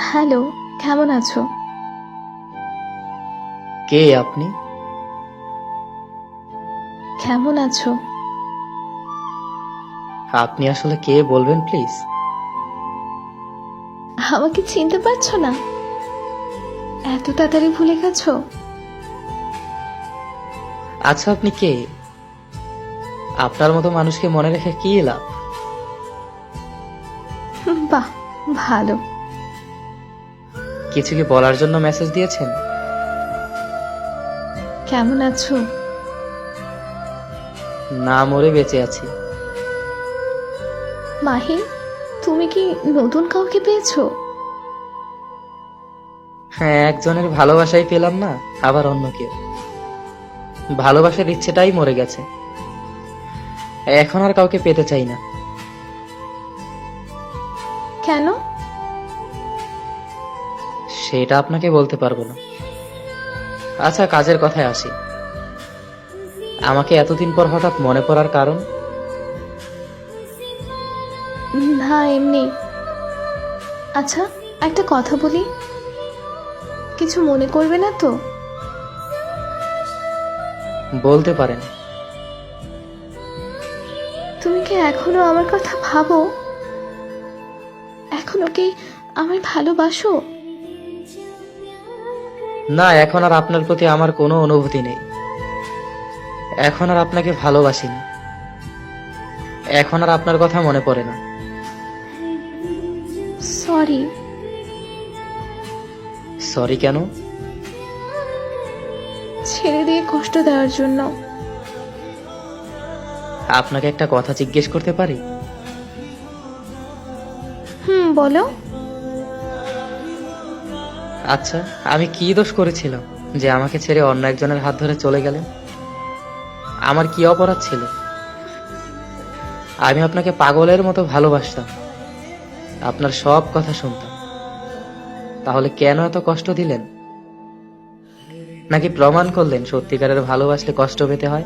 Hello, কেমন আছো? কে আপনি? কেমন আছো? আপনি আসলে কে বলবেন প্লিজ? আমাকে চিনতে পারছো না? এত তাড়াতাড়ি ভুলে গেছো? আচ্ছা, আপনি কে? আপনার মতো মানুষকে মনে রেখে কি লাভ? বাহ, ভালো। কিছু কি বলার জন্য মেসেজ দিয়েছেন? কেমন আছো? না মরে বেঁচে আছি। মাহি, তুমি কি নতুন কাউকে পেয়েছো? হ্যাঁ, একজনের ভালোবাসাই পেলাম না, আবার অন্য কেউ। ভালোবাসার ইচ্ছেটাই মরে গেছে। এখন আর কাউকে পেতে চাই না। কেন? সেটা আপনাকে বলতে পারবো না। আচ্ছা, কাজের কথায় আসি। আমাকে এতদিন পর হঠাৎ মনে পড়ার কারণ? না, এমনি। আচ্ছা, একটা কথা বলি, কিছু মনে করবে না তো? বলতে পারেন। তুমি কি এখনো আমার কথা ভাবো? এখনো কি আমায় ভালোবাসো? না, এখন আর আপনার প্রতি আমার কোনো অনুভূতি নেই। এখন আর আপনাকে ভালোবাসি না। এখন আর আপনার কথা মনে পড়ে না। সরি। সরি কেন? ছেড়ে দিয়ে কষ্ট দেওয়ার জন্য। আপনাকে একটা কথা জিজ্ঞেস করতে পারি? বলো। আচ্ছা, আমি কি দোষ করেছিলাম যে আমাকে ছেড়ে অন্য একজনের হাত ধরে চলে গেলেন? আমার কি অপরাধ ছিল? আমি আপনাকে পাগলের মতো ভালোবাসতাম, আপনার সব কথা শুনতাম। তাহলে কেন এত কষ্ট দিলেন? নাকি প্রমাণ করলেন সত্যিকারের ভালোবাসলে কষ্ট পেতে হয়?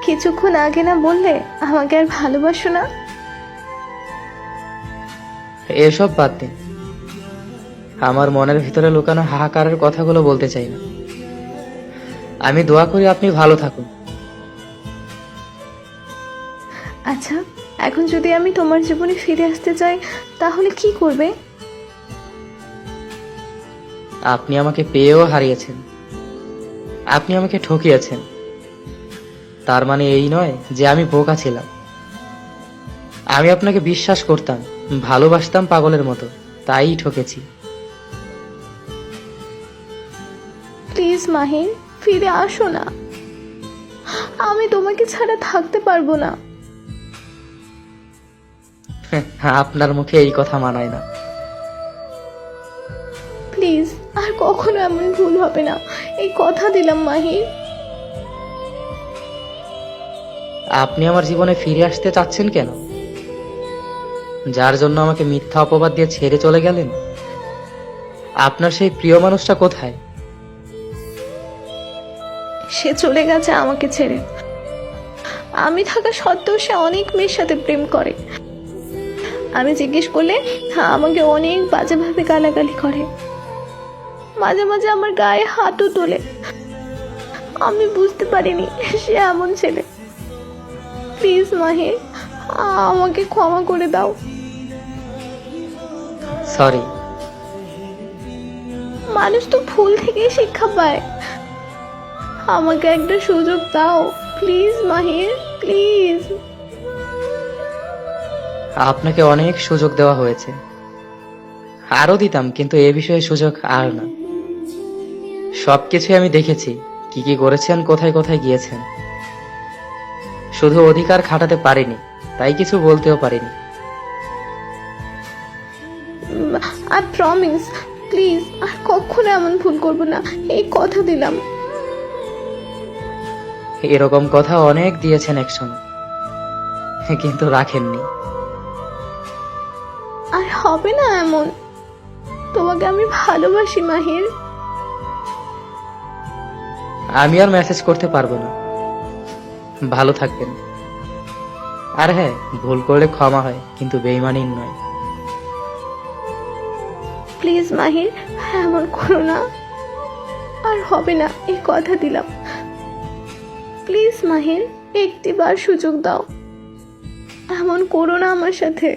কিছুক্ষণ আগে না বললে আমাকে আর ভালোবাসো না? এসব বাদ দিন। আমার মনের ভিতরে লুকানো হাহাকারের কথাগুলো বলতে চাই না। আমি দোয়া করি আপনি ভালো থাকুন। আচ্ছা, এখন যদি আমি তোমার জীবনে ফিরে আসতে চাই তাহলে কি করবে? আপনি আমাকে পেয়েও হারিয়েছেন। আপনি আমাকে ঠকিয়েছেন। তার মানে এই নয় যে আমি বোকা ছিলাম। আমি আপনাকে বিশ্বাস করতাম, ভালোবাসতাম পাগলের মতো, তাই ঠকেছি। প্লিজ মাহির, ফিরে আসো না। আমি তোমাকে ছাড়া থাকতে পারবো না। আপনার মুখে এই কথা মানায় না। প্লিজ, আর কখনো এমন ভুল হবে না, এই কথা দিলাম মাহির। আপনি আমার জীবনে ফিরে আসতে চাচ্ছেন কেন? যার জন্য আমাকে মিথ্যা অপবাদ দিয়ে ছেড়ে চলে গেলেন? আপনার সেই প্রিয় মানুষটা কোথায়? সে চলে গেছে আমাকে ছেড়ে। আমি থাকা সত্ত্বেও সে অনেক মেয়ের সাথে প্রেম করে। আমি জিজ্ঞেস করলে আমাকে অনেক বাজেভাবে গালাগালি করে। মাঝে মাঝে আমার গায়ে হাতও তোলে। আমি বুঝতে পারিনি সে এমন ছেলে। প্লিজ মাহির, আমাকে ক্ষমা করে দাও। সরি। মানুষ তো ভুল থেকেই শিক্ষা পায়। আমাকে একটা সুযোগ দাও প্লিজ মাহির, প্লিজ। আপনাকে অনেক সুযোগ দেওয়া হয়েছে, আরো দিতাম, কিন্তু এ বিষয়ে সুযোগ আর না। সবকিছুই আমি দেখেছি, কি কি করেছেন, কোথায় কোথায় গিয়েছেন। শুধু অধিকার খাটাতে পারিনি, তাই কিছু বলতেও পারিনি। আই প্রমিস, প্লিজ আর কখনো এমন ভুল করবো না, এই কথা দিলাম। এরকম কথা অনেক দিয়েছেন একসময়, কিন্তু রাখেননি। আর হবে না এমন। তোমাকে আমি ভালোবাসি মাহির। আমি আর মেসেজ করতে পারবো না। ভালো থাকবেন। আর হ্যাঁ, ভুল করলে ক্ষমা হয়, কিন্তু বেইমানি নয়। প্লিজ মাহির, এমন করো না, আর হবে না, এই কথা দিলাম। প্লিজ মাহির, একটিবার সুযোগ দাও, এমন করো না আমার সাথে।